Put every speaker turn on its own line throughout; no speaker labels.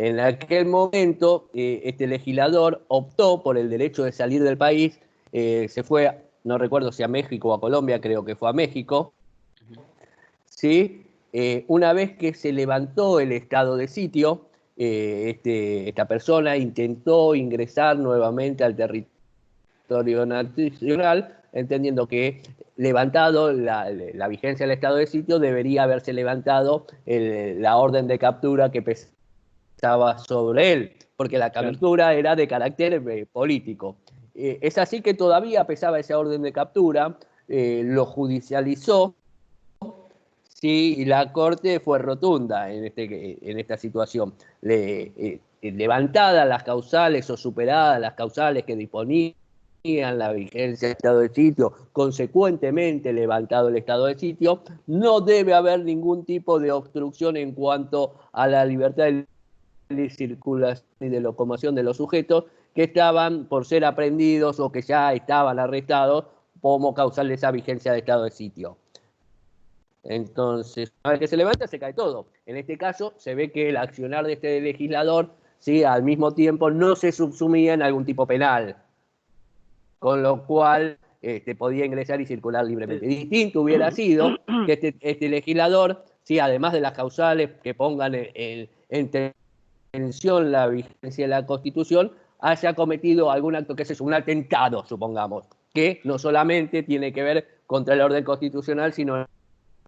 En aquel momento, este legislador optó por el derecho de salir del país, se fue, no recuerdo si a México o a Colombia, creo que fue a México, ¿sí? Una vez que se levantó el estado de sitio, esta persona intentó ingresar nuevamente al territorio nacional, entendiendo que levantado la vigencia del estado de sitio, debería haberse levantado la orden de captura que pesaba sobre él, porque la captura era de carácter político. Es así que todavía pesaba esa orden de captura, lo judicializó. Sí, y la Corte fue rotunda en esta situación. Levantadas las causales o superadas las causales que disponían la vigencia del estado de sitio, consecuentemente levantado el estado de sitio, no debe haber ningún tipo de obstrucción en cuanto a la libertad de circulación y de locomoción de los sujetos que estaban por ser aprehendidos o que ya estaban arrestados como causal de esa vigencia de estado de sitio. Entonces, una vez que se levanta, se cae todo. En este caso, se ve que el accionar de este legislador, ¿sí?, al mismo tiempo no se subsumía en algún tipo penal, con lo cual podía ingresar y circular libremente. Distinto hubiera sido que este legislador, ¿sí?, además de las causales que pongan en tensión la vigencia de la Constitución, haya cometido algún acto que es un atentado, supongamos, que no solamente tiene que ver contra el orden constitucional, sino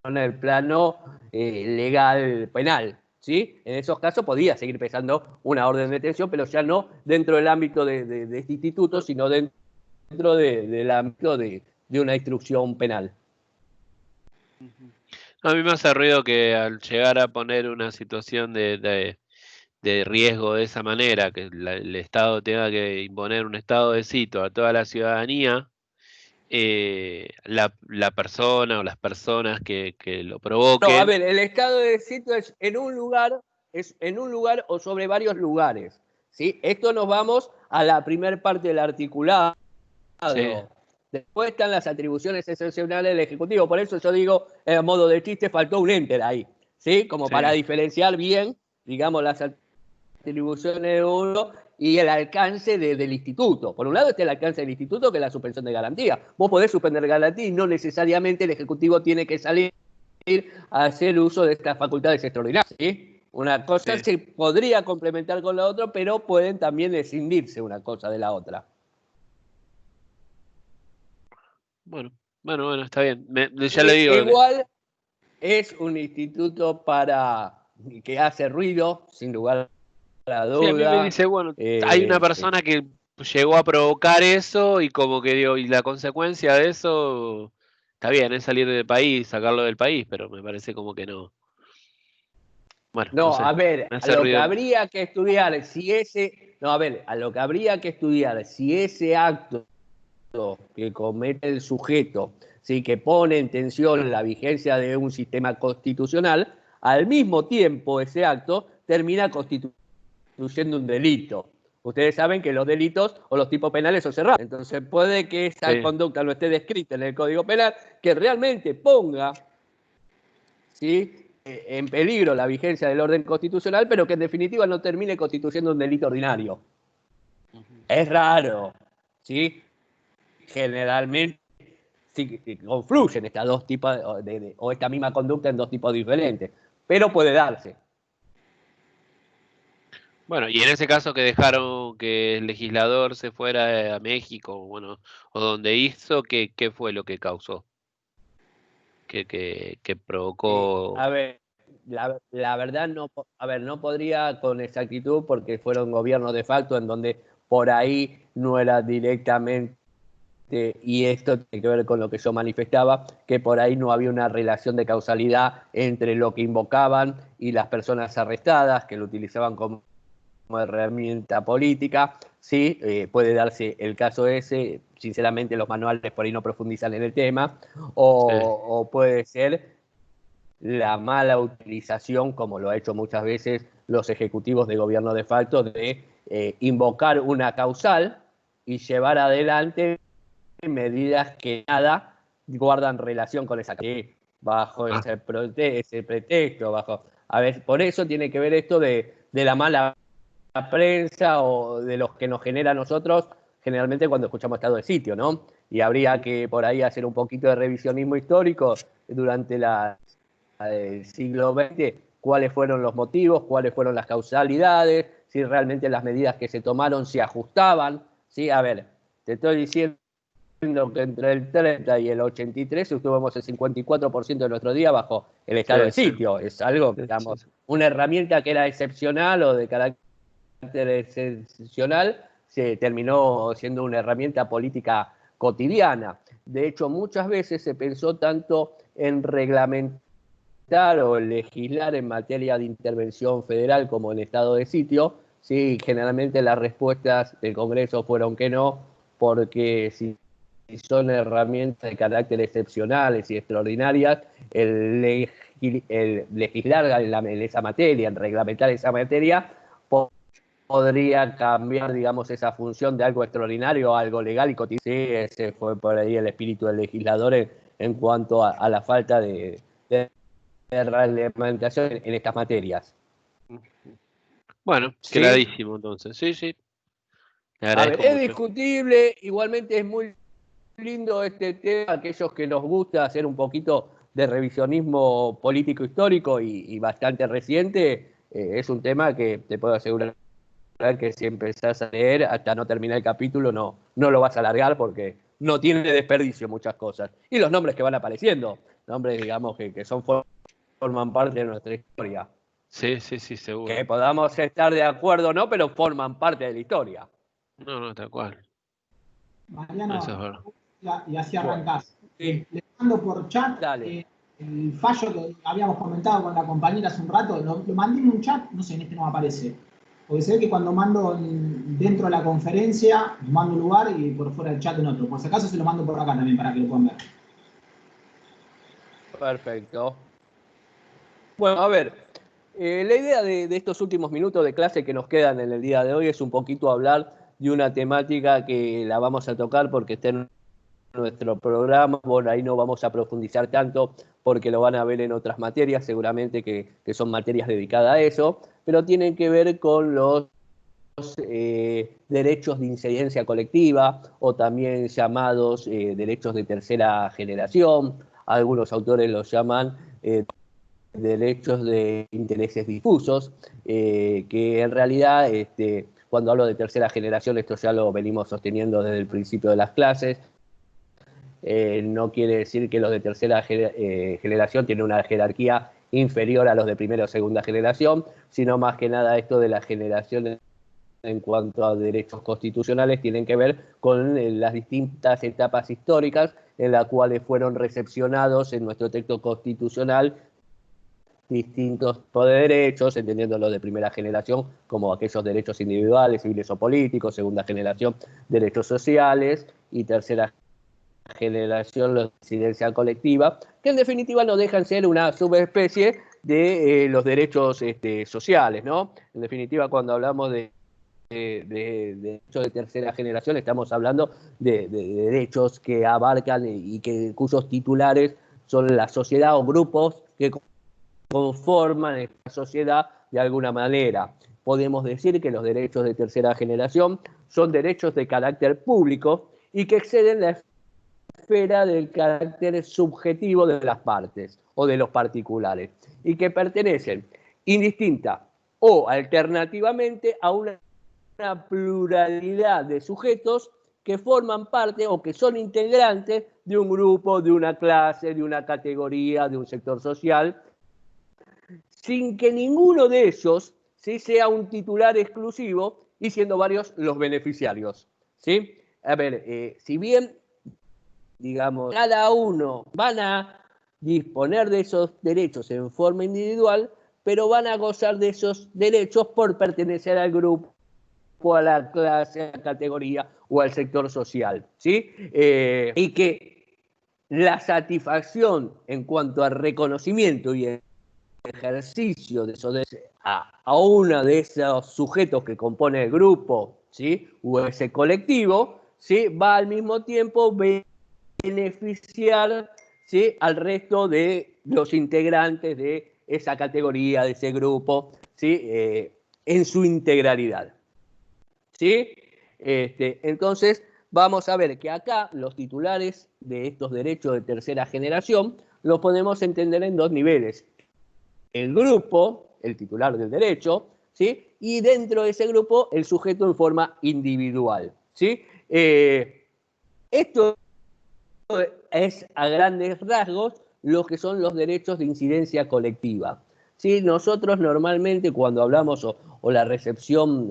en el plano legal penal, ¿sí? En esos casos podía seguir pesando una orden de detención, pero ya no dentro del ámbito de este instituto, sino dentro del ámbito de una instrucción penal.
A mí me hace ruido que al llegar a poner una situación de riesgo de esa manera, que el Estado tenga que imponer un estado de sitio a toda la ciudadanía, la persona o las personas que lo provoquen.
No, a ver, el estado de sitio es en un lugar o sobre varios lugares, ¿sí? Esto nos vamos a la primer parte del articulado.
Sí.
Después están las atribuciones excepcionales del Ejecutivo. Por eso yo digo, en modo de chiste, faltó un enter ahí, ¿sí? Como
Sí.
para diferenciar bien, digamos, las atribuciones de uno y el alcance del instituto. Por un lado está el alcance del instituto, que es la suspensión de garantía. Vos podés suspender garantía y no necesariamente el Ejecutivo tiene que salir a hacer uso de estas facultades extraordinarias, ¿sí? Una cosa se podría complementar con la otra, pero pueden también escindirse una cosa de la otra.
Bueno, está bien. Ya le digo.
Igual es un instituto que hace ruido, sin lugar a
Sí, a mí me
duda.
dice, bueno, hay una persona que llegó a provocar eso y como que digo, y la consecuencia de eso, está bien, es salir del país, sacarlo del país, pero me parece como que no. Bueno, no
No,
sé,
a ver,
me
a
hace
lo que
ruido.
habría que estudiar, si ese, no, a ver, a lo que habría que estudiar, si ese acto que comete el sujeto, ¿sí?, que pone en tensión la vigencia de un sistema constitucional, al mismo tiempo ese acto termina constituyendo un delito. Ustedes saben que los delitos o los tipos penales son cerrados. Entonces puede que esa conducta no esté descrita en el Código Penal, que realmente ponga, ¿sí?, en peligro la vigencia del orden constitucional, pero que en definitiva no termine constituyendo un delito ordinario. Es raro, ¿sí? Generalmente sí, confluyen estas dos tipos o esta misma conducta en dos tipos diferentes, pero puede darse.
Bueno, y en ese caso que dejaron que el legislador se fuera a México, bueno, o donde hizo, ¿qué fue lo que causó? Que provocó.
A ver, la verdad no podría con exactitud porque fueron gobiernos de facto en donde por ahí no era directamente, y esto tiene que ver con lo que yo manifestaba, que por ahí no había una relación de causalidad entre lo que invocaban y las personas arrestadas, que lo utilizaban como herramienta política. Sí, puede darse el caso ese, sinceramente los manuales por ahí no profundizan en el tema, o puede ser la mala utilización, como lo ha hecho muchas veces los ejecutivos de gobierno de facto, de invocar una causal y llevar adelante medidas que nada guardan relación con esa causal, bajo ese pretexto, bajo... A ver, por eso tiene que ver esto de la mala prensa o de los que nos genera a nosotros generalmente cuando escuchamos estado de sitio, ¿no? Y habría que por ahí hacer un poquito de revisionismo histórico durante el siglo XX, cuáles fueron los motivos, cuáles fueron las causalidades, si realmente las medidas que se tomaron se ajustaban, ¿sí? A ver, te estoy diciendo que entre el 30 y el 83 estuvimos el 54% de nuestro día bajo el estado de sitio. Es algo, digamos, una herramienta que era excepcional o de carácter excepcional, se terminó siendo una herramienta política cotidiana. De hecho, muchas veces se pensó tanto en reglamentar o legislar en materia de intervención federal como en estado de sitio. Sí, generalmente las respuestas del Congreso fueron que no, porque si son herramientas de carácter excepcionales y extraordinarias, el legislar en esa materia, en reglamentar esa materia, podría cambiar, digamos, esa función de algo extraordinario a algo legal y cotidiano. Sí, ese fue por ahí el espíritu del legislador en cuanto a la falta de reglamentación en estas materias.
Bueno,
¿Sí?
Clarísimo entonces. Sí, sí.
A ver, es discutible, igualmente es muy lindo este tema, aquellos que nos gusta hacer un poquito de revisionismo político histórico y bastante reciente, es un tema que te puedo asegurar que si empezás a leer hasta no terminar el capítulo no lo vas a alargar porque no tiene desperdicio muchas cosas. Y los nombres que van apareciendo, nombres digamos que forman parte de nuestra historia.
Sí, sí, sí, seguro.
Que podamos estar de acuerdo o no, pero forman parte de la historia.
No, tal cual.
Mariano,
eso es verdad.
Y así arrancás.
Sí.
Le mando por chat el fallo que habíamos comentado con la compañera hace un rato, lo mandé en un chat, no sé, en este no me aparece. Porque se ve que cuando mando dentro de la conferencia, mando un lugar y por fuera del chat en otro. Por si acaso se lo mando por acá también para que lo puedan ver.
Perfecto. Bueno, a ver, la idea de estos últimos minutos de clase que nos quedan en el día de hoy es un poquito hablar de una temática que la vamos a tocar porque está en nuestro programa. Por ahí no vamos a profundizar tanto porque lo van a ver en otras materias, seguramente que son materias dedicadas a eso, pero tienen que ver con los derechos de incidencia colectiva o también llamados derechos de tercera generación. Algunos autores los llaman derechos de intereses difusos, que en realidad, cuando hablo de tercera generación, esto ya lo venimos sosteniendo desde el principio de las clases. No quiere decir que los de tercera generación tienen una jerarquía inferior a los de primera o segunda generación, sino más que nada esto de las generaciones en cuanto a derechos constitucionales tienen que ver con las distintas etapas históricas en las cuales fueron recepcionados en nuestro texto constitucional distintos tipos de derechos, entendiendo los de primera generación como aquellos derechos individuales, civiles o políticos, segunda generación, derechos sociales, y tercera generación, la incidencia colectiva, que en definitiva no dejan ser una subespecie de los derechos sociales, ¿no? En definitiva, cuando hablamos de derechos de tercera generación, estamos hablando de derechos que abarcan y cuyos titulares son la sociedad o grupos que conforman esta sociedad de alguna manera. Podemos decir que los derechos de tercera generación son derechos de carácter público y que exceden la esfera del carácter subjetivo de las partes o de los particulares y que pertenecen indistinta o alternativamente a una pluralidad de sujetos que forman parte o que son integrantes de un grupo, de una clase, de una categoría, de un sector social, sin que ninguno de ellos ¿sí? sea un titular exclusivo y siendo varios los beneficiarios. ¿Sí? A ver, si bien, digamos, cada uno van a disponer de esos derechos en forma individual, pero van a gozar de esos derechos por pertenecer al grupo, a la clase, a la categoría o al sector social. ¿Sí? Y que la satisfacción en cuanto al reconocimiento y el ejercicio de esos a uno de esos sujetos que compone el grupo, ¿sí? O ese colectivo, ¿sí? Va al mismo tiempo beneficiar, ¿sí? al resto de los integrantes de esa categoría, de ese grupo, ¿sí? en su integralidad. ¿Sí? Entonces, vamos a ver que acá los titulares de estos derechos de tercera generación los podemos entender en dos niveles. El grupo, el titular del derecho, ¿sí? Y dentro de ese grupo, el sujeto en forma individual, ¿sí? Esto es a grandes rasgos lo que son los derechos de incidencia colectiva. ¿Sí? Nosotros normalmente cuando hablamos o la recepción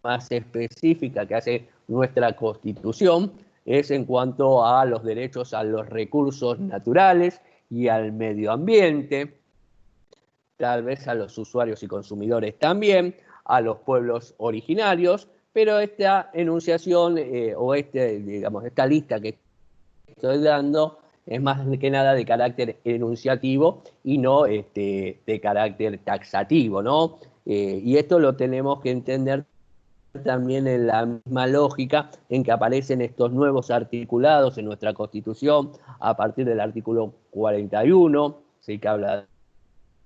más específica que hace nuestra Constitución es en cuanto a los derechos a los recursos naturales y al medio ambiente, tal vez a los usuarios y consumidores también, a los pueblos originarios, pero esta enunciación digamos, esta lista que estoy dando es más que nada de carácter enunciativo y no de carácter taxativo, ¿no? Y esto lo tenemos que entender también en la misma lógica en que aparecen estos nuevos articulados en nuestra Constitución a partir del artículo 41, ¿sí? Que habla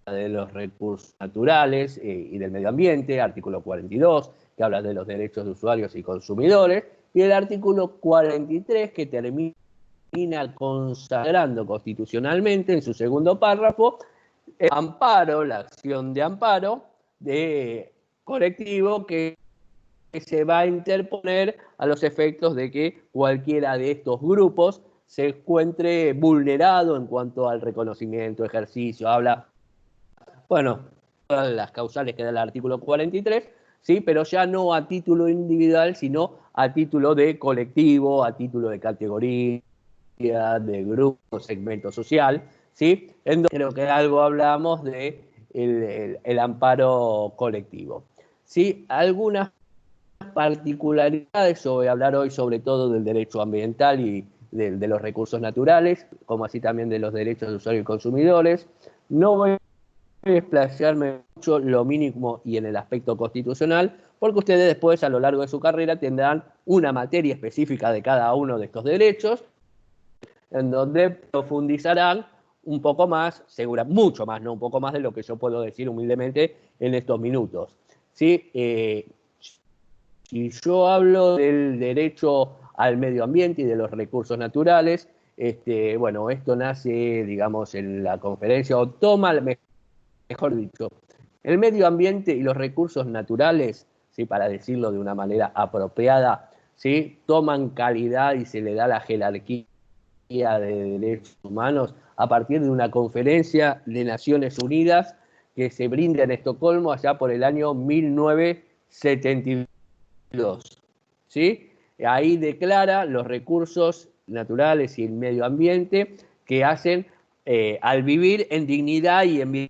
de los recursos naturales y del medio ambiente, artículo 42, que habla de los derechos de usuarios y consumidores, y el artículo 43, que termina consagrando constitucionalmente en su segundo párrafo el amparo, la acción de amparo de colectivo que se va a interponer a los efectos de que cualquiera de estos grupos se encuentre vulnerado en cuanto al reconocimiento, ejercicio, habla, bueno, todas las causales que da el artículo 43, ¿sí? Pero ya no a título individual, sino a título de colectivo, a título de categoría, de grupo, segmento social, ¿sí? Entonces, creo que algo hablamos de el amparo colectivo. ¿Sí? Algunas particularidades, yo voy a hablar hoy sobre todo del derecho ambiental y de los recursos naturales, como así también de los derechos de usuarios y consumidores. No voy a explayarme mucho lo mínimo y en el aspecto constitucional, porque ustedes después a lo largo de su carrera tendrán una materia específica de cada uno de estos derechos, en donde profundizarán un poco más, mucho más, no un poco más de lo que yo puedo decir humildemente en estos minutos. ¿Sí? Si yo hablo del derecho al medio ambiente y de los recursos naturales, bueno, esto nace, digamos, en la conferencia, o toma, mejor dicho, el medio ambiente y los recursos naturales, ¿sí? Para decirlo de una manera apropiada, ¿sí? Toman calidad y se le da la jerarquía de derechos humanos a partir de una conferencia de Naciones Unidas que se brinda en Estocolmo allá por el año 1972. ¿Sí? Ahí declara los recursos naturales y el medio ambiente que hacen al vivir en dignidad y en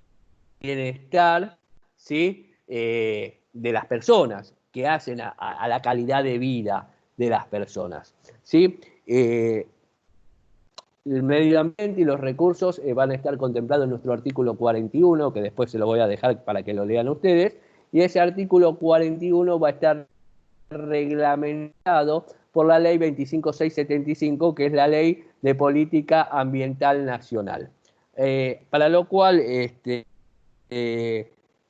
bienestar, ¿sí? De las personas, que hacen a la calidad de vida de las personas. ¿Sí? El medio ambiente y los recursos van a estar contemplados en nuestro artículo 41, que después se lo voy a dejar para que lo lean ustedes, y ese artículo 41 va a estar reglamentado por la ley 25675, que es la ley de política ambiental nacional. Para lo cual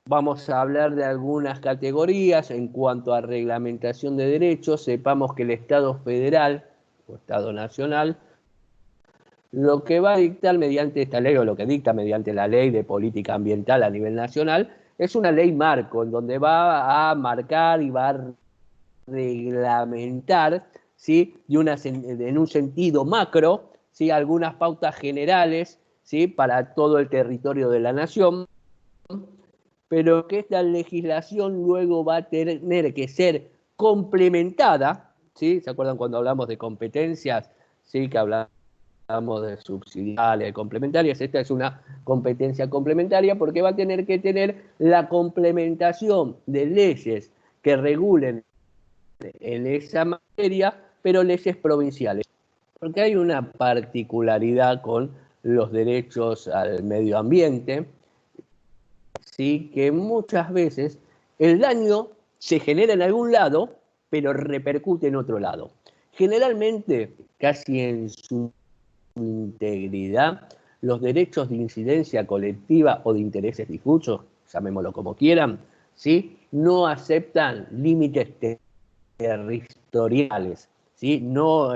vamos a hablar de algunas categorías en cuanto a reglamentación de derechos. Sepamos que el Estado federal o Estado nacional lo que va a dictar mediante esta ley, o lo que dicta mediante la ley de política ambiental a nivel nacional, es una ley marco, en donde va a marcar y va a reglamentar, ¿sí? En un sentido macro, ¿sí? Algunas pautas generales, ¿sí? Para todo el territorio de la nación, pero que esta legislación luego va a tener que ser complementada, ¿sí? ¿Se acuerdan cuando hablamos de competencias? Sí, que hablamos de subsidiarias, de complementarias. Esta es una competencia complementaria porque va a tener que tener la complementación de leyes que regulen en esa materia, pero leyes provinciales. Porque hay una particularidad con los derechos al medio ambiente, ¿sí? Que muchas veces el daño se genera en algún lado, pero repercute en otro lado. Generalmente, casi en su integridad, los derechos de incidencia colectiva o de intereses difusos, llamémoslo como quieran, ¿sí? No aceptan límites territoriales, ¿sí? No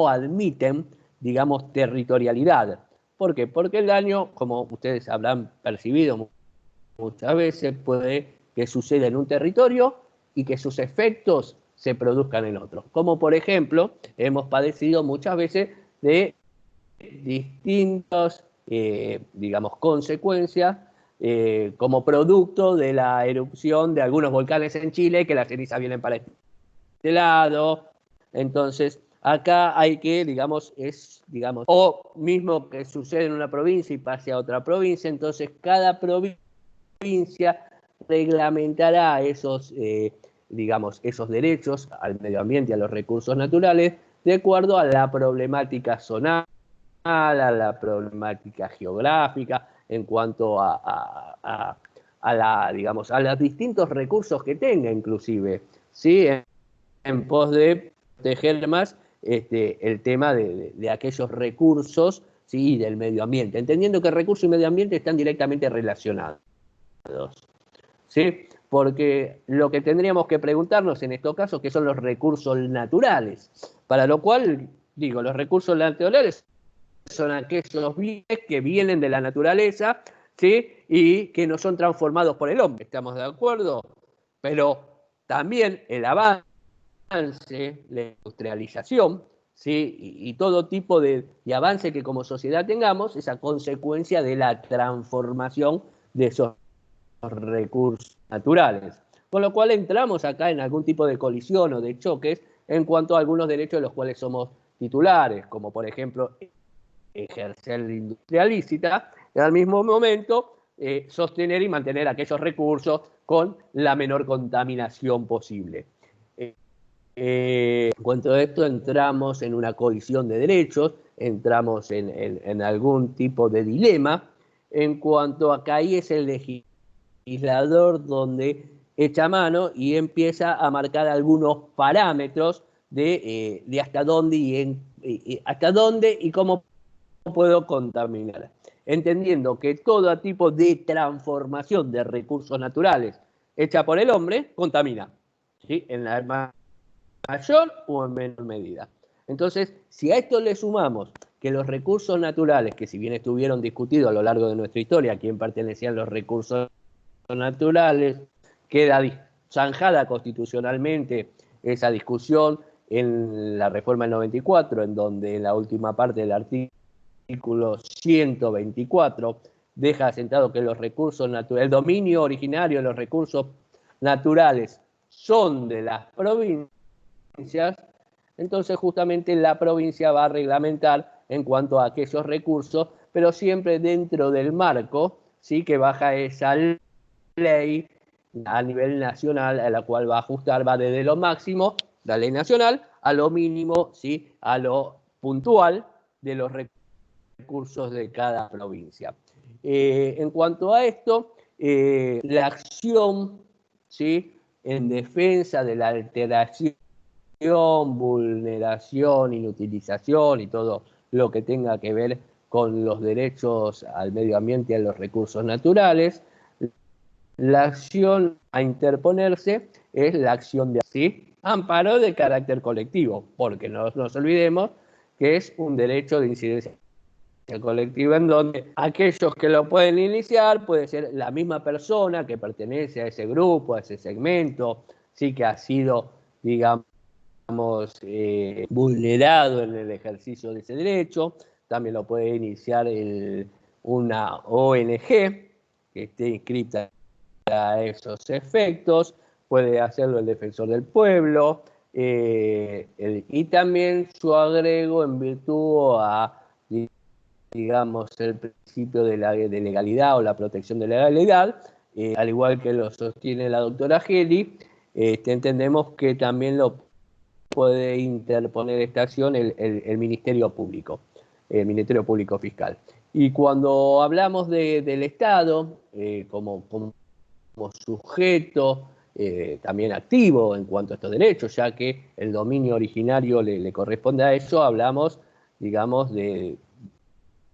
admiten, digamos, territorialidad. ¿Por qué? Porque el daño, como ustedes habrán percibido muchas veces, puede que suceda en un territorio y que sus efectos se produzcan en otro. Como por ejemplo, hemos padecido muchas veces de distintas, digamos, consecuencias como producto de la erupción de algunos volcanes en Chile, que las cenizas vienen para este lado. Entonces, acá hay que, digamos, o mismo que sucede en una provincia y pase a otra provincia, entonces cada provincia reglamentará esos, digamos, esos derechos al medio ambiente y a los recursos naturales de acuerdo a la problemática zonal, a la problemática geográfica, en cuanto digamos, a los distintos recursos que tenga, inclusive, ¿sí? En pos de proteger más el tema de aquellos recursos, ¿sí? Del medio ambiente, entendiendo que recursos y medio ambiente están directamente relacionados, ¿sí? Porque lo que tendríamos que preguntarnos en estos casos, ¿qué son los recursos naturales? Para lo cual, digo, los recursos naturales son aquellos bienes que vienen de la naturaleza, ¿sí? Y que no son transformados por el hombre, ¿estamos de acuerdo? Pero también el avance, la industrialización, ¿sí? Y todo tipo de avance que como sociedad tengamos es a consecuencia de la transformación de esos recursos naturales. Con lo cual entramos acá en algún tipo de colisión o de choques en cuanto a algunos derechos de los cuales somos titulares, como por ejemplo ejercer la industria lícita y al mismo momento sostener y mantener aquellos recursos con la menor contaminación posible. En cuanto a esto entramos en una colisión de derechos, entramos en algún tipo de dilema, en cuanto a que ahí es el legislador donde echa mano y empieza a marcar algunos parámetros de hasta dónde hasta dónde y cómo puedo contaminar, entendiendo que todo tipo de transformación de recursos naturales hecha por el hombre contamina, ¿sí? En la mayor o en menor medida. Entonces, si a esto le sumamos que los recursos naturales, que si bien estuvieron discutidos a lo largo de nuestra historia, a quién pertenecían los recursos naturales, queda zanjada constitucionalmente esa discusión en la reforma del 94, en donde en la última parte del artículo 124 deja asentado que los recursos naturales, el dominio originario de los recursos naturales son de las provincias. Entonces justamente la provincia va a reglamentar en cuanto a aquellos recursos, pero siempre dentro del marco, ¿sí? Que baja esa ley a nivel nacional, a la cual va a ajustar, va desde lo máximo, la ley nacional, a lo mínimo, ¿sí? A lo puntual de los recursos de cada provincia. En cuanto a esto, la acción, ¿sí? En defensa de la alteración, vulneración, inutilización y todo lo que tenga que ver con los derechos al medio ambiente y a los recursos naturales, la acción a interponerse es la acción de amparo de carácter colectivo, porque no nos olvidemos que es un derecho de incidencia colectiva en donde aquellos que lo pueden iniciar puede ser la misma persona que pertenece a ese grupo, a ese segmento, sí, que ha sido, digamos, vulnerado en el ejercicio de ese derecho. También lo puede iniciar una ONG que esté inscrita a esos efectos, puede hacerlo el defensor del pueblo, y también yo agrego en virtud a, digamos, el principio de legalidad o la protección de la legalidad, al igual que lo sostiene la doctora Geli, entendemos que también lo puede interponer esta acción el Ministerio Público, el Ministerio Público Fiscal. Y cuando hablamos del Estado como sujeto también activo en cuanto a estos derechos, ya que el dominio originario le corresponde a eso, hablamos, digamos, de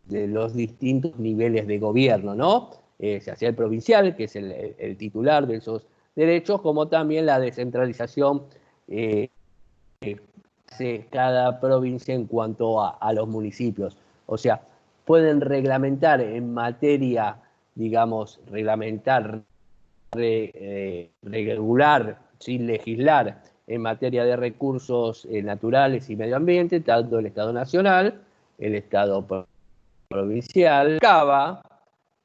los distintos niveles de gobierno, ¿no? Se hacía el provincial, que es el titular de derechos, como también la descentralización de cada provincia en cuanto a los municipios. O sea, pueden reglamentar en materia, digamos, regular, sin legislar, en materia de recursos naturales y medio ambiente, tanto el Estado Nacional, el Estado provincial, CABA,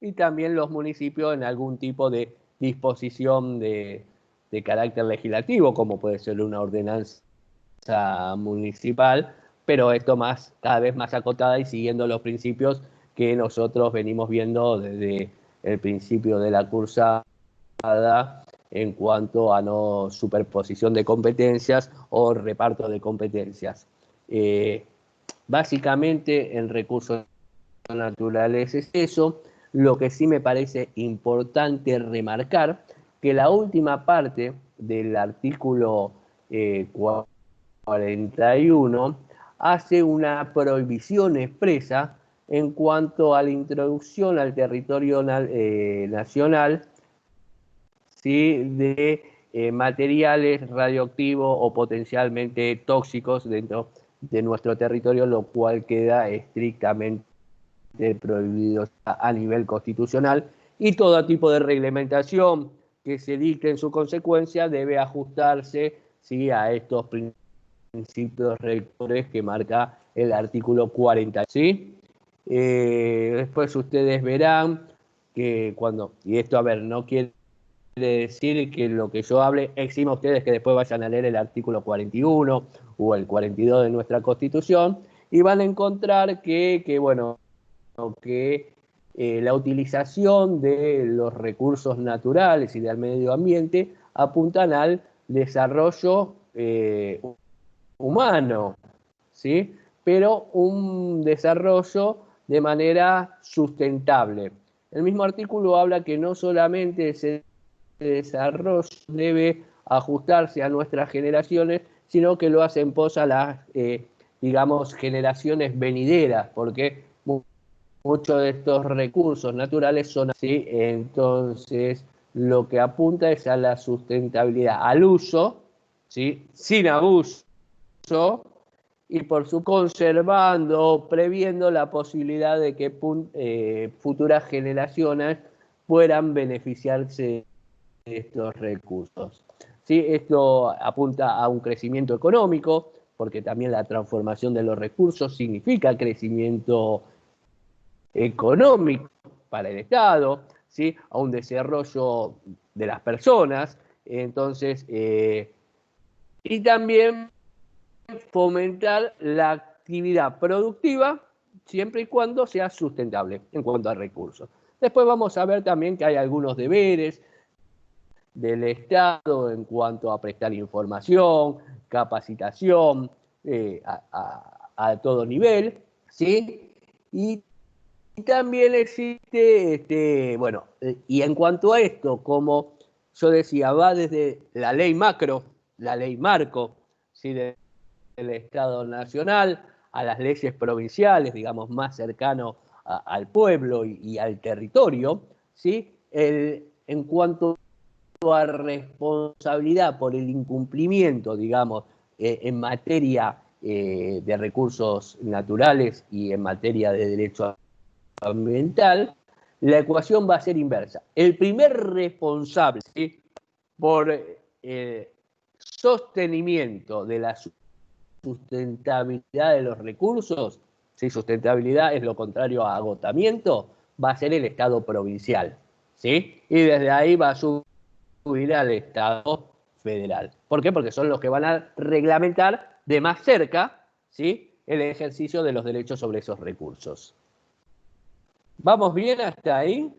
y también los municipios en algún tipo de disposición de carácter legislativo, como puede ser una ordenanza municipal, pero esto cada vez más acotada y siguiendo los principios que nosotros venimos viendo desde el principio de la cursada en cuanto a no superposición de competencias o reparto de competencias. Básicamente en recursos naturales es eso. Lo que sí me parece importante remarcar que la última parte del artículo 41 hace una prohibición expresa en cuanto a la introducción al territorio nacional, ¿sí?, de materiales radioactivos o potencialmente tóxicos dentro de nuestro territorio, lo cual queda estrictamente prohibido a nivel constitucional, y todo tipo de reglamentación que se dicte en su consecuencia debe ajustarse, ¿sí?, a estos principios rectores que marca el artículo 40. ¿Sí? Después ustedes verán que y esto, a ver, no quiere decir que lo que yo hable exima a ustedes que después vayan a leer el artículo 41 o el 42 de nuestra Constitución, y van a encontrar que la utilización de los recursos naturales y del medio ambiente apuntan al desarrollo humano, ¿sí?, pero un desarrollo de manera sustentable. El mismo artículo habla que no solamente ese desarrollo debe ajustarse a nuestras generaciones, sino que lo hace en pos a las, digamos, generaciones venideras, porque muchos de estos recursos naturales son así. Entonces lo que apunta es a la sustentabilidad, al uso, ¿sí?, sin abuso, y por su conservando, previendo la posibilidad de que futuras generaciones puedan beneficiarse de estos recursos. ¿Sí? Esto apunta a un crecimiento económico, porque también la transformación de los recursos significa crecimiento económico para el Estado, ¿sí?, a un desarrollo de las personas. Entonces, y también fomentar la actividad productiva siempre y cuando sea sustentable en cuanto a recursos. Después vamos a ver también que hay algunos deberes del Estado en cuanto a prestar información, capacitación a todo nivel, ¿sí? Y también existe, y en cuanto a esto, como yo decía, va desde la ley macro, la ley marco, ¿sí?, del Estado Nacional, a las leyes provinciales, digamos, más cercano al pueblo y al territorio, ¿sí? En cuanto a responsabilidad por el incumplimiento, digamos, en materia de recursos naturales y en materia de derecho ambiental, la ecuación va a ser inversa. El primer responsable, ¿sí?, por sostenimiento de la sustentabilidad de los recursos, ¿sí?, sustentabilidad es lo contrario a agotamiento, va a ser el Estado provincial, ¿sí? Y desde ahí va a subir al Estado federal. ¿Por qué? Porque son los que van a reglamentar de más cerca, ¿sí?, el ejercicio de los derechos sobre esos recursos. ¿Vamos bien hasta ahí?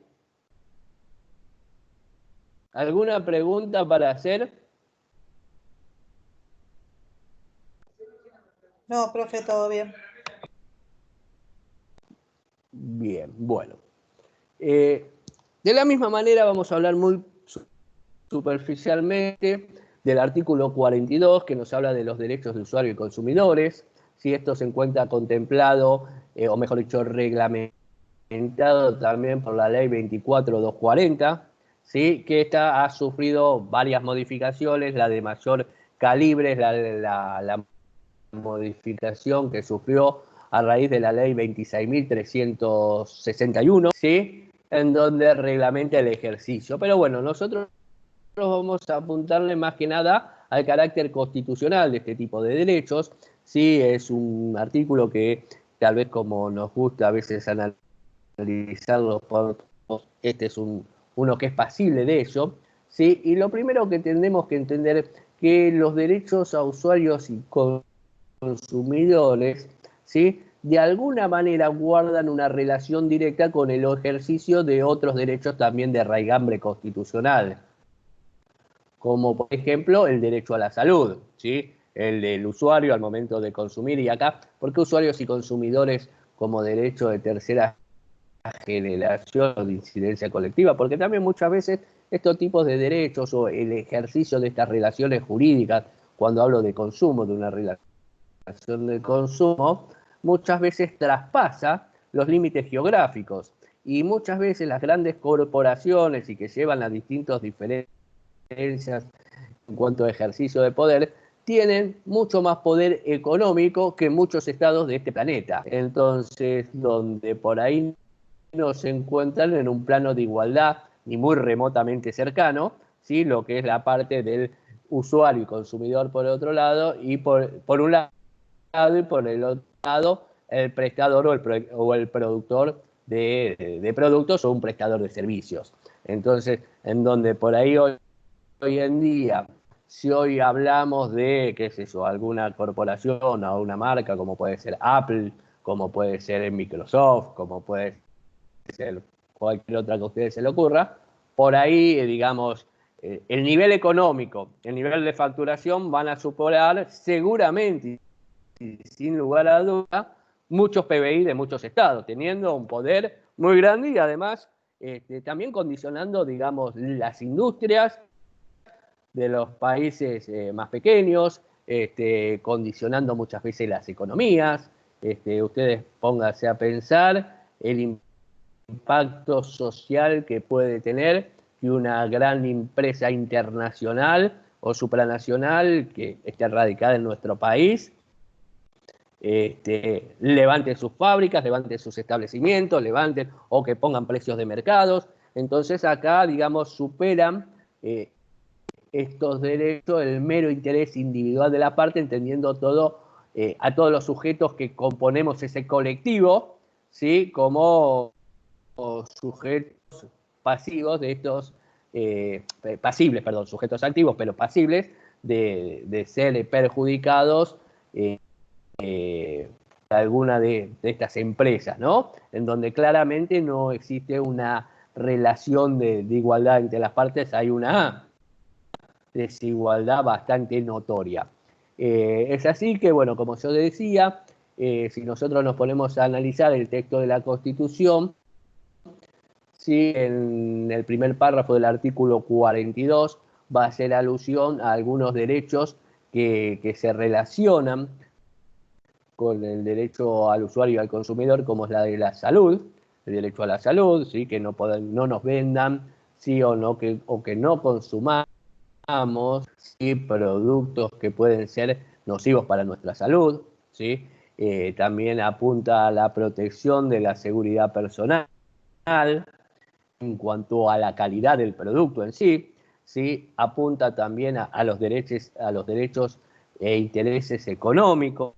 ¿Alguna pregunta para hacer?
No, profe, todo bien.
Bien, bueno. De la misma manera vamos a hablar muy superficialmente del artículo 42, que nos habla de los derechos de usuario y consumidores. Si esto se encuentra contemplado, o mejor dicho, reglamentado también por la ley 24.240, ¿sí? Que esta ha sufrido varias modificaciones, la de mayor calibre es la modificación que sufrió a raíz de la ley 26.361, ¿sí? En donde reglamenta el ejercicio. Pero bueno, nosotros vamos a apuntarle más que nada al carácter constitucional de este tipo de derechos. Sí, es un artículo que tal vez como nos gusta a veces analizarlo, este es uno que es pasible de ello. ¿Sí? Y lo primero que tenemos que entender que los derechos a usuarios y consumidores, ¿sí? De alguna manera guardan una relación directa con el ejercicio de otros derechos también de raigambre constitucional, como por ejemplo el derecho a la salud, ¿sí? El del usuario al momento de consumir. Y acá, ¿por qué usuarios y consumidores como derecho de tercera generación o de incidencia colectiva? Porque también muchas veces estos tipos de derechos o el ejercicio de estas relaciones jurídicas, cuando hablo de consumo, de una relación de consumo, muchas veces traspasa los límites geográficos. Y muchas veces las grandes corporaciones y que llevan a distintos diferencias en cuanto a ejercicio de poder, tienen mucho más poder económico que muchos estados de este planeta. Entonces, donde por ahí no se encuentran en un plano de igualdad ni muy remotamente cercano, ¿sí? Lo que es la parte del usuario y consumidor por otro lado, y por un lado y por el otro lado el prestador o el productor de productos o un prestador de servicios. Entonces, en donde por ahí hoy en día, si hoy hablamos de, qué sé yo, alguna corporación o una marca, como puede ser Apple, como puede ser Microsoft, como puede ser cualquier otra que a ustedes se le ocurra, por ahí, digamos, el nivel económico, el nivel de facturación van a superar seguramente, sin lugar a duda, muchos PBI de muchos estados, teniendo un poder muy grande y además también condicionando, digamos, las industrias de los países más pequeños, condicionando muchas veces las economías. Ustedes pónganse a pensar el impacto social que puede tener que una gran empresa internacional o supranacional que esté radicada en nuestro país levanten sus fábricas, levanten sus establecimientos, levanten o que pongan precios de mercados. Entonces acá, digamos, superan estos derechos el mero interés individual de la parte, entendiendo todo a todos los sujetos que componemos ese colectivo, ¿sí? Como sujetos pasivos de estos, pasibles, perdón, sujetos activos, pero pasibles de ser perjudicados alguna de estas empresas, ¿no? En donde claramente no existe una relación de igualdad entre las partes, hay una desigualdad bastante notoria. Es así que, bueno, como yo decía, si nosotros nos ponemos a analizar el texto de la Constitución, ¿sí? En el primer párrafo del artículo 42 va a hacer alusión a algunos derechos que se relacionan con el derecho al usuario y al consumidor, como es la de la salud, el derecho a la salud, ¿sí? Que no nos vendan, sí o no, o que no consumamos, ¿sí? Productos que pueden ser nocivos para nuestra salud, ¿sí? También apunta a la protección de la seguridad personal en cuanto a la calidad del producto en sí, ¿sí? Apunta también a los derechos e intereses económicos,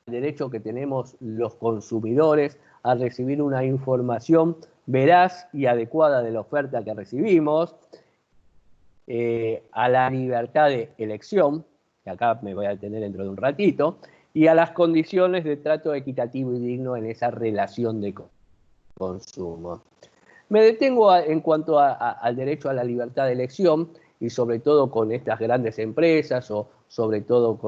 el derecho que tenemos los consumidores a recibir una información veraz y adecuada de la oferta que recibimos, a la libertad de elección, que acá me voy a detener dentro de un ratito, y a las condiciones de trato equitativo y digno en esa relación de consumo. Me detengo en cuanto al derecho a la libertad de elección y sobre todo con estas grandes empresas o sobre todo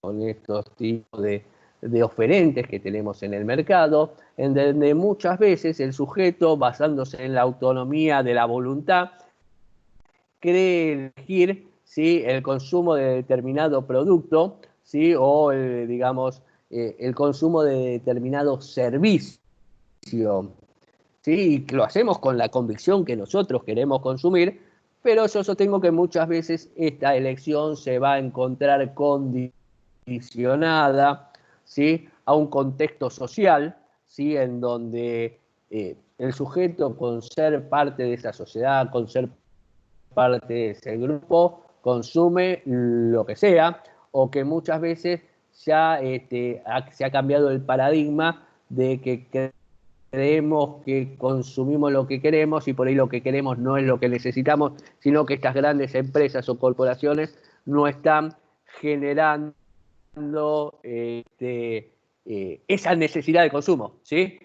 con estos tipos de oferentes que tenemos en el mercado, en donde muchas veces el sujeto, basándose en la autonomía de la voluntad, cree elegir, ¿sí? El consumo de determinado producto, ¿sí? O digamos, el consumo de determinado servicio, ¿sí? Y lo hacemos con la convicción que nosotros queremos consumir, pero yo sostengo que muchas veces esta elección se va a encontrar condicionada, ¿sí? A un contexto social, ¿sí? En donde el sujeto, con ser parte de esa sociedad, con ser parte de ese grupo, consume lo que sea, o que muchas veces ya se ha cambiado el paradigma de que creemos que consumimos lo que queremos y por ahí lo que queremos no es lo que necesitamos, sino que estas grandes empresas o corporaciones no están generando esa necesidad de consumo, ¿sí?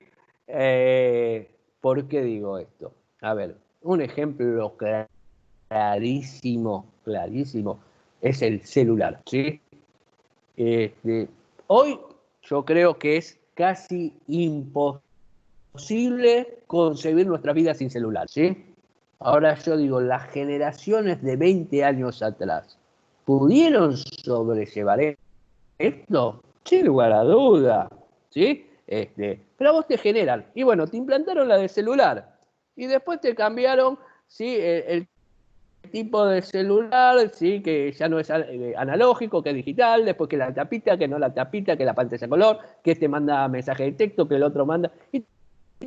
¿Por qué digo esto? A ver, un ejemplo clarísimo es el celular, ¿sí? Hoy yo creo que es casi imposible concebir nuestra vida sin celular, ¿sí? Ahora yo digo, las generaciones de 20 años atrás, ¿pudieron sobrellevar esto? Sin lugar a duda, ¿sí? Pero a vos te generan, y bueno, te implantaron la de celular, y después te cambiaron, ¿sí? El tipo de celular, ¿sí? Que ya no es analógico, que es digital, después que la tapita, que no la tapita, que la pantalla color, que este manda mensaje de texto, que el otro manda, y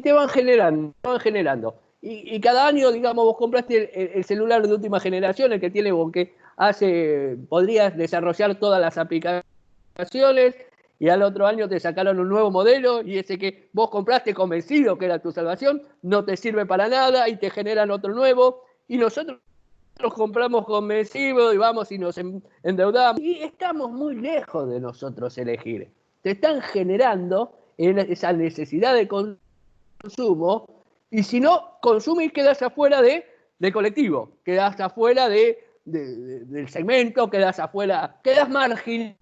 te van generando, Y cada año, digamos, vos compraste el celular de última generación, el que tiene, o que podrías desarrollar todas las aplicaciones, y al otro año te sacaron un nuevo modelo, y ese que vos compraste convencido que era tu salvación, no te sirve para nada, y te generan otro nuevo, y nosotros compramos convencidos y vamos y nos endeudamos. Y estamos muy lejos de nosotros elegir. Te están generando esa necesidad de consumo, y si no consumes quedas afuera del colectivo, quedas afuera del segmento, quedas afuera, quedas marginado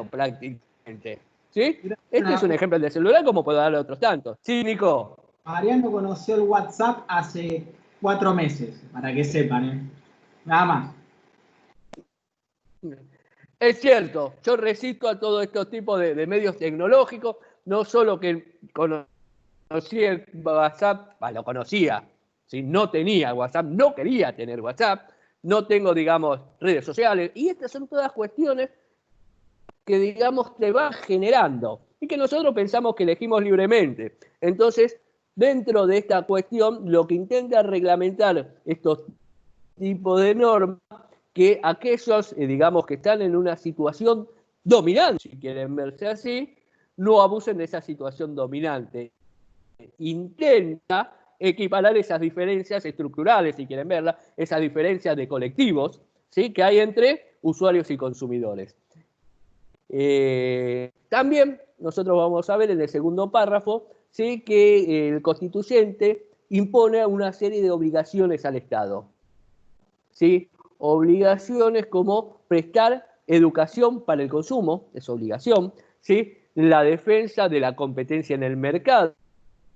prácticamente. ¿Sí? Este es un ejemplo de celular, como puedo darle otros tantos. Sí, Nico.
Mariano conoció el WhatsApp hace 4 meses, para que sepan, ¿eh? Nada más.
Es cierto, yo resisto a todos estos tipos de medios tecnológicos, no solo que conocí el WhatsApp, lo conocía, ¿sí? No tenía WhatsApp, no quería tener WhatsApp, no tengo, digamos, redes sociales, y estas son todas cuestiones que, digamos, te van generando y que nosotros pensamos que elegimos libremente. Entonces, dentro de esta cuestión, lo que intenta reglamentar estos tipos de normas, que aquellos, digamos, que están en una situación dominante, si quieren verse así, no abusen de esa situación dominante. Intenta equiparar esas diferencias estructurales, si quieren verlas, esas diferencias de colectivos, ¿sí? Que hay entre usuarios y consumidores. También nosotros vamos a ver en el segundo párrafo, ¿sí? Que el constituyente impone una serie de obligaciones al Estado, ¿sí? Obligaciones como prestar educación para el consumo, es obligación, ¿sí? La defensa de la competencia en el mercado,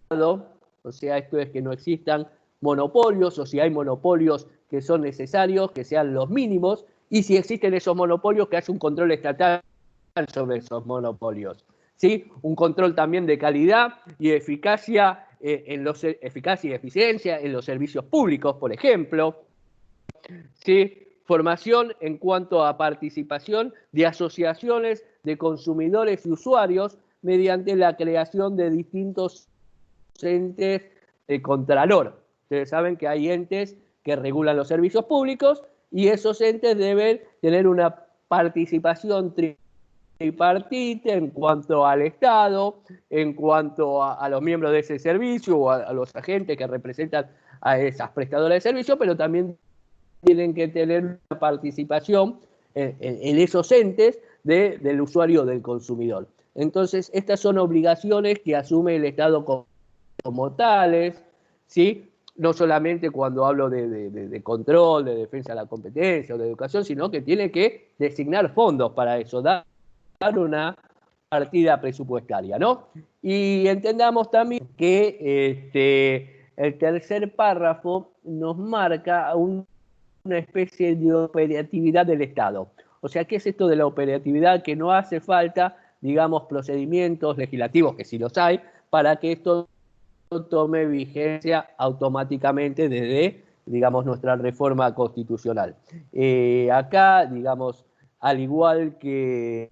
o sea, esto es que no existan monopolios, o si hay monopolios que son necesarios, que sean los mínimos, y si existen esos monopolios, que haya un control estatal sobre esos monopolios, ¿sí? Un control también de calidad y eficacia, eficacia y eficiencia en los servicios públicos, por ejemplo, ¿sí? Formación en cuanto a participación de asociaciones de consumidores y usuarios mediante la creación de distintos entes de contralor. Ustedes saben que hay entes que regulan los servicios públicos y esos entes deben tener una participación tripartita en cuanto al Estado, en cuanto a los miembros de ese servicio o a los agentes que representan a esas prestadoras de servicio, pero también tienen que tener una participación en esos entes del usuario, del consumidor. Entonces, estas son obligaciones que asume el Estado como tales, ¿sí? No solamente cuando hablo de control, de defensa de la competencia o de educación, sino que tiene que designar fondos para eso, dar una partida presupuestaria, ¿no? Y entendamos también que el tercer párrafo nos marca una especie de operatividad del Estado. O sea, ¿qué es esto de la operatividad? Que no hace falta, digamos, procedimientos legislativos, que sí los hay, para que esto tome vigencia automáticamente desde, digamos, nuestra reforma constitucional. Acá, digamos, al igual que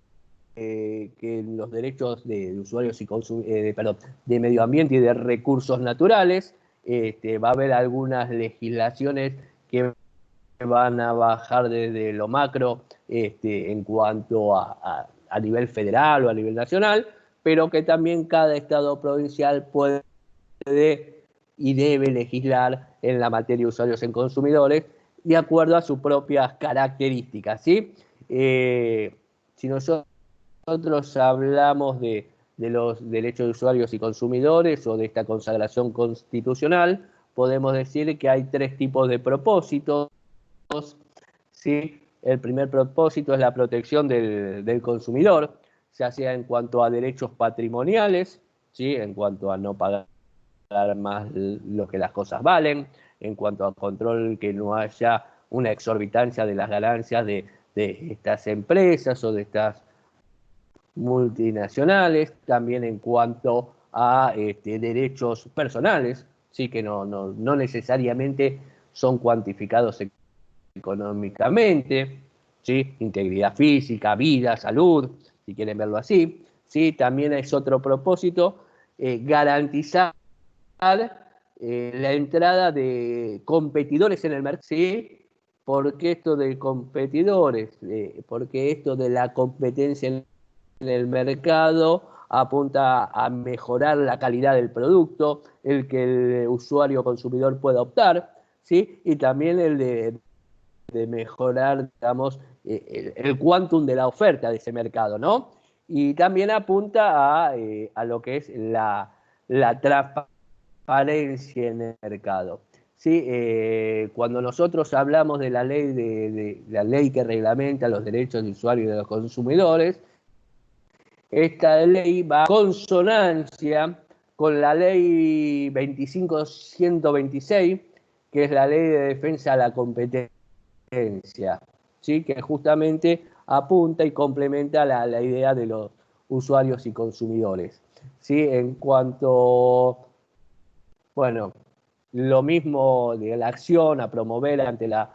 los derechos de usuarios y de medio ambiente y de recursos naturales, va a haber algunas legislaciones que van a bajar desde lo macro en cuanto a nivel federal o a nivel nacional, pero que también cada estado provincial puede y debe legislar en la materia de usuarios y consumidores de acuerdo a sus propias características, ¿sí? Si nosotros hablamos de los derechos de usuarios y consumidores o de esta consagración constitucional, podemos decir que hay 3 tipos de propósitos, ¿sí? El primer propósito es la protección del consumidor, ya sea en cuanto a derechos patrimoniales, ¿sí? En cuanto a no pagar más lo que las cosas valen, en cuanto a control, que no haya una exorbitancia de las ganancias de estas empresas o de estas multinacionales, también en cuanto a derechos personales, sí, que no necesariamente son cuantificados económicamente, ¿sí? Integridad física, vida, salud, si quieren verlo así, ¿sí? También es otro propósito, garantizar la entrada de competidores en el mercado, ¿sí? ¿Por qué esto de competidores? Porque esto de la competencia en el mercado apunta a mejorar la calidad del producto, el que el usuario consumidor pueda optar, ¿sí? Y también el de mejorar, digamos, el quantum de la oferta de ese mercado, ¿no? Y también apunta a lo que es la transparencia en el mercado. ¿Sí? Cuando nosotros hablamos de la ley, de la ley que reglamenta los derechos de usuario y de los consumidores, esta ley va en consonancia con la ley 25.126, que es la ley de defensa de la competencia, ¿sí? Que justamente apunta y complementa la idea de los usuarios y consumidores, ¿sí? En cuanto, bueno, lo mismo de la acción a promover ante la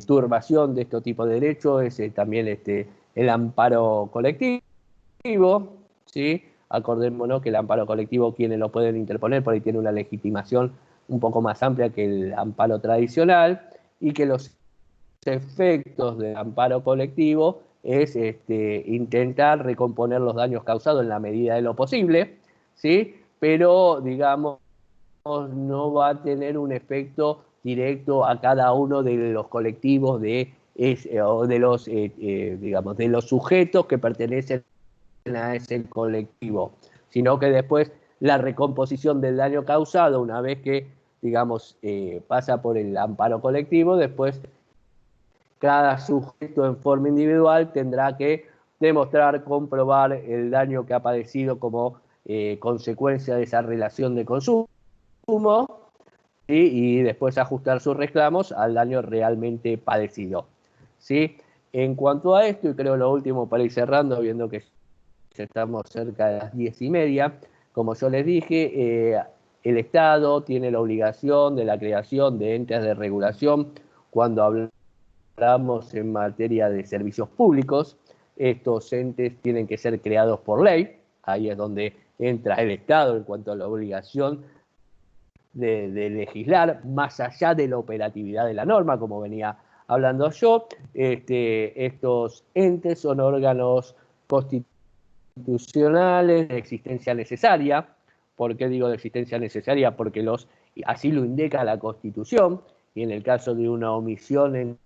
turbación de este tipo de derechos es también el amparo colectivo, ¿sí? Acordémonos que el amparo colectivo, quienes lo pueden interponer, por ahí tiene una legitimación un poco más amplia que el amparo tradicional, y que los efectos del amparo colectivo es intentar recomponer los daños causados en la medida de lo posible, ¿sí? Pero, digamos, no va a tener un efecto directo a cada uno de los colectivos o de los, digamos, de los sujetos que pertenecen a ese colectivo, sino que después la recomposición del daño causado, una vez que, digamos, pasa por el amparo colectivo, después cada sujeto en forma individual tendrá que demostrar, comprobar el daño que ha padecido como consecuencia de esa relación de consumo, ¿sí? Y después ajustar sus reclamos al daño realmente padecido, ¿sí? En cuanto a esto, y creo lo último para ir cerrando, viendo que ya estamos cerca de las 10:30, como yo les dije, el Estado tiene la obligación de la creación de entes de regulación cuando hablamos en materia de servicios públicos. Estos entes tienen que ser creados por ley, ahí es donde entra el Estado en cuanto a la obligación de legislar, más allá de la operatividad de la norma, como venía hablando yo. Estos entes son órganos constitucionales de existencia necesaria. ¿Por qué digo de existencia necesaria? Porque así lo indica la Constitución, y en el caso de una omisión en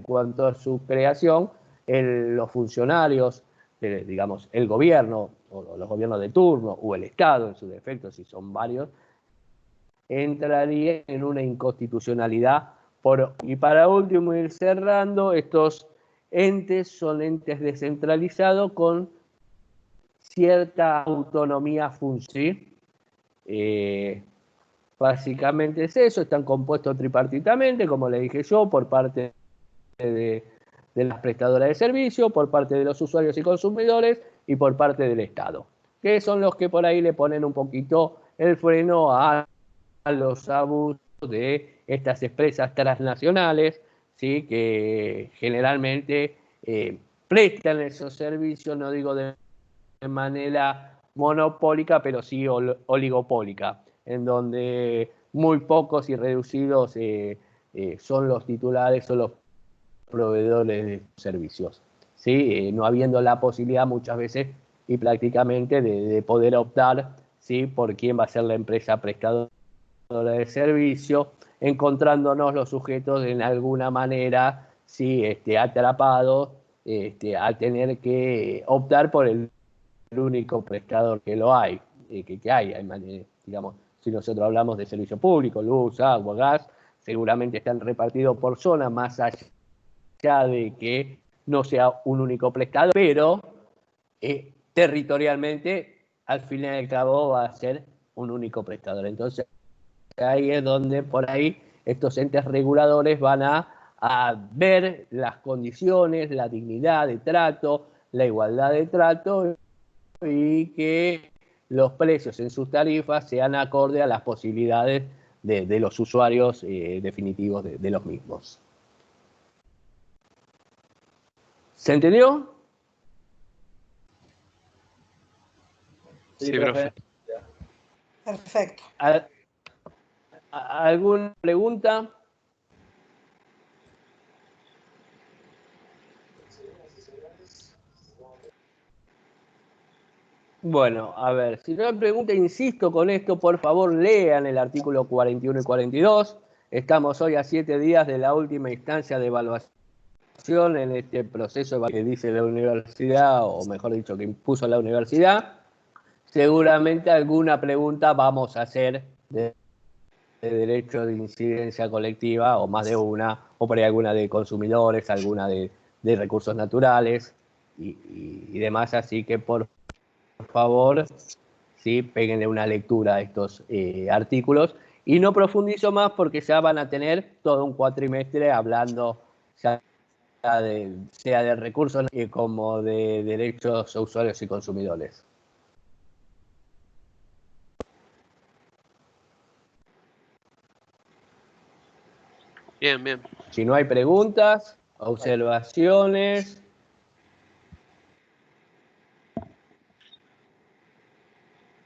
cuanto a su creación, los funcionarios, digamos, el gobierno, o los gobiernos de turno, o el Estado en su defecto, si son varios, entraría en una inconstitucionalidad. Y para último, ir cerrando, estos entes son entes descentralizados con cierta autonomía funcional. Básicamente es eso, están compuestos tripartitamente, como le dije yo, por parte de las prestadoras de servicio, por parte de los usuarios y consumidores y por parte del Estado, que son los que por ahí le ponen un poquito el freno a los abusos de estas empresas transnacionales, ¿sí? Que generalmente prestan esos servicios, no digo de manera monopólica, pero sí oligopólica, en donde muy pocos y reducidos son los titulares o los proveedores de servicios, ¿sí? No habiendo la posibilidad muchas veces y prácticamente de poder optar, ¿sí? Por quién va a ser la empresa prestadora de servicio, encontrándonos los sujetos en alguna manera, ¿sí? Atrapados a tener que optar por el único prestador que lo hay, que hay, digamos, si nosotros hablamos de servicio público, luz, agua, gas, seguramente están repartidos por zona, más allá de que no sea un único prestador, pero territorialmente, al fin y al cabo, va a ser un único prestador. Entonces, ahí es donde por ahí estos entes reguladores van a ver las condiciones, la dignidad de trato, la igualdad de trato y que los precios en sus tarifas sean acorde a las posibilidades de los usuarios definitivos de los mismos. ¿Se entendió?
Sí, profe.
Perfecto.
¿Alguna pregunta? Bueno, a ver, si no hay pregunta, insisto con esto, por favor lean el artículo 41 y 42. Estamos hoy a 7 días de la última instancia de evaluación en este proceso que dice la universidad, o mejor dicho, que impuso la universidad. Seguramente alguna pregunta vamos a hacer de derecho de incidencia colectiva, o más de una, o por ahí alguna de consumidores, alguna de recursos naturales y demás, así que por favor, ¿sí? Péguenle una lectura a estos artículos y no profundizo más porque ya van a tener todo un cuatrimestre hablando ya sea de recursos como de derechos a usuarios y consumidores.
Bien, bien.
Si no hay preguntas, observaciones.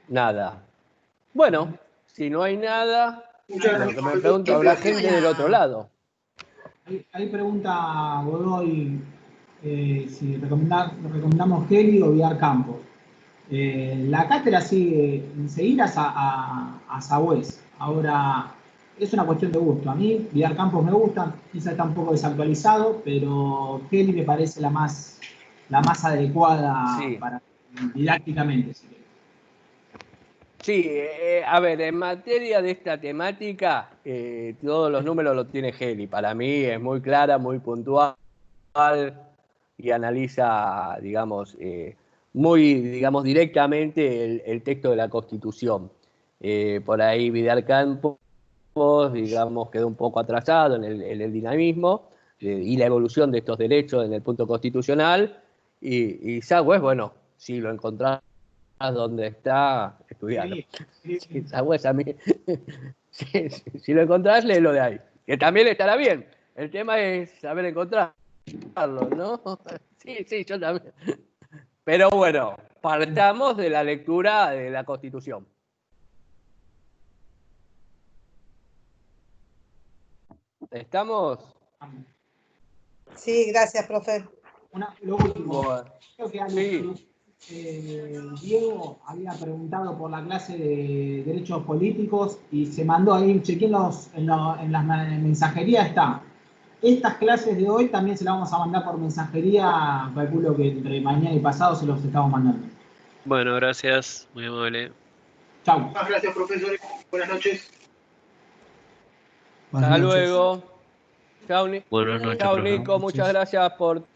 Nada. Bueno, si no hay nada, lo que me pregunto, ¿habrá gente del otro lado?
Ahí pregunta Godoy si recomendamos Kelly o Villar Campos. La cátedra sigue enseguida a Sagüez. Ahora, es una cuestión de gusto. A mí, Villar Campos me gusta, quizá está un poco desactualizado, pero Kelly me parece la más adecuada
Sí.
para didácticamente. Si querés.
Sí, a ver, en materia de esta temática, todos los números los tiene Geli. Para mí es muy clara, muy puntual y analiza, digamos, directamente el texto de la Constitución. Por ahí Vidal Campos, digamos, quedó un poco atrasado en el dinamismo y la evolución de estos derechos en el punto constitucional. Y Sagüez, bueno, si lo encontrás donde está, estudiando. Si Sagüez a mí, si lo encontrás, léelo de ahí. Que también estará bien. El tema es saber encontrarlo, ¿no? Sí, yo también. Pero bueno, partamos de la lectura de la Constitución. ¿Estamos?
Sí, gracias, profe.
Lo último,
Bueno,
creo que
sí.
Diego había preguntado por la clase de Derechos Políticos y se mandó ahí, chequé en las mensajerías está. Estas clases de hoy también se las vamos a mandar por mensajería, calculo que entre mañana y pasado se los estamos mandando.
Bueno, gracias. Muy amable.
Chau.
Muchas gracias, profesores. Buenas noches.
Hasta luego. Chau,
Buenas noches,
chau,
profe.
Nico. Muchas gracias por